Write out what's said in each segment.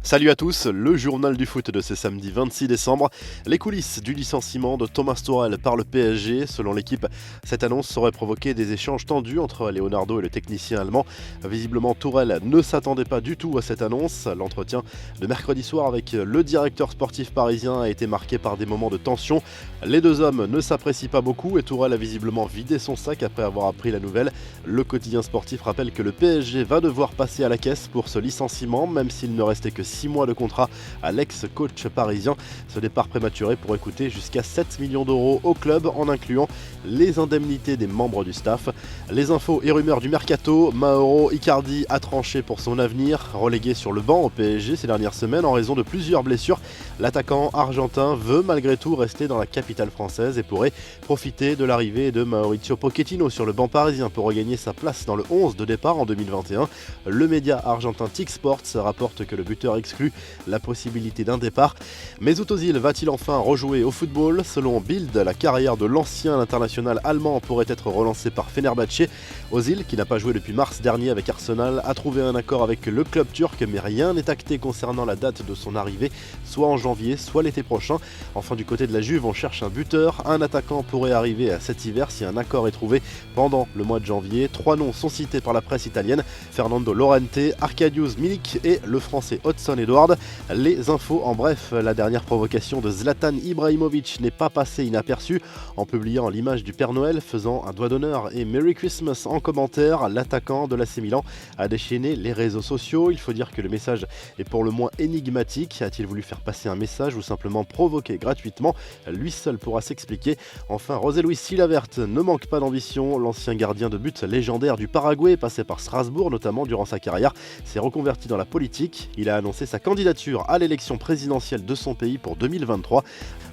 Salut à tous, le journal du foot de ce samedi 26 décembre. Les coulisses du licenciement de Thomas Tuchel par le PSG. Selon l'équipe, cette annonce aurait provoqué des échanges tendus entre Leonardo et le technicien allemand. Visiblement, Tuchel ne s'attendait pas du tout à cette annonce. L'entretien de mercredi soir avec le directeur sportif parisien a été marqué par des moments de tension. Les deux hommes ne s'apprécient pas beaucoup et Tuchel a visiblement vidé son sac après avoir appris la nouvelle. Le quotidien sportif rappelle que le PSG va devoir passer à la caisse pour ce licenciement, même s'il ne restait que 6 mois de contrat à l'ex-coach parisien. Ce départ prématuré pourrait coûter jusqu'à 7 millions d'euros au club en incluant les indemnités des membres du staff. Les infos et rumeurs du mercato, Mauro Icardi a tranché pour son avenir. Relégué sur le banc au PSG ces dernières semaines en raison de plusieurs blessures, l'attaquant argentin veut malgré tout rester dans la capitale française et pourrait profiter de l'arrivée de Mauricio Pochettino sur le banc parisien pour regagner sa place dans le 11 de départ en 2021. Le média argentin TIC Sports rapporte que le buteur exclut la possibilité d'un départ. Mesut Özil va-t-il enfin rejouer au football? Selon Bild, la carrière de l'ancien international allemand pourrait être relancée par Fenerbahçe. Özil, qui n'a pas joué depuis mars dernier avec Arsenal, a trouvé un accord avec le club turc, mais rien n'est acté concernant la date de son arrivée, soit en janvier, soit l'été prochain. Enfin, du côté de la Juve, on cherche un buteur. Un attaquant pourrait arriver à cet hiver si un accord est trouvé pendant le mois de janvier. 3 noms sont cités par la presse italienne: Fernando Llorente, Arkadiusz Milik et le français Hudson Edward. Les infos en bref, la dernière provocation de Zlatan Ibrahimovic n'est pas passée inaperçue. En publiant l'image du Père Noël faisant un doigt d'honneur et Merry Christmas en commentaire, l'attaquant de l'AC Milan a déchaîné les réseaux sociaux. Il faut dire que le message est pour le moins énigmatique. A-t-il voulu faire passer un message ou simplement provoquer gratuitement? Lui seul pourra s'expliquer. Enfin, José Luis Chilavert ne manque pas d'ambition. L'ancien gardien de but légendaire du Paraguay, passé par Strasbourg notamment durant sa carrière, s'est reconverti dans la politique. Il a annoncé sa candidature à l'élection présidentielle de son pays pour 2023.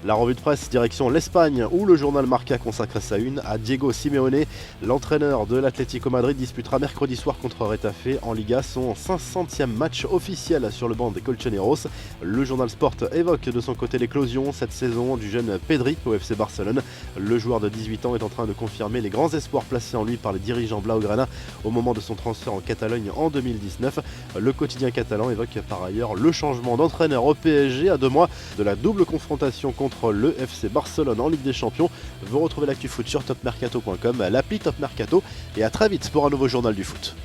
La revue de presse direction l'Espagne, où le journal Marca consacre sa une à Diego Simeone. L'entraîneur de l'Atlético Madrid disputera mercredi soir contre Retafe en Liga son 500e match officiel sur le banc des Colchoneros. Le journal Sport évoque de son côté l'éclosion cette saison du jeune Pedri au FC Barcelone. Le joueur de 18 ans est en train de confirmer les grands espoirs placés en lui par les dirigeants blaugrana au moment de son transfert en Catalogne en 2019. Le quotidien catalan évoque par ailleurs le changement d'entraîneur au PSG à 2 mois de la double confrontation contre le FC Barcelone en Ligue des Champions. Vous retrouvez l'actu foot sur topmercato.com, l'appli Top Mercato, et à très vite pour un nouveau journal du foot.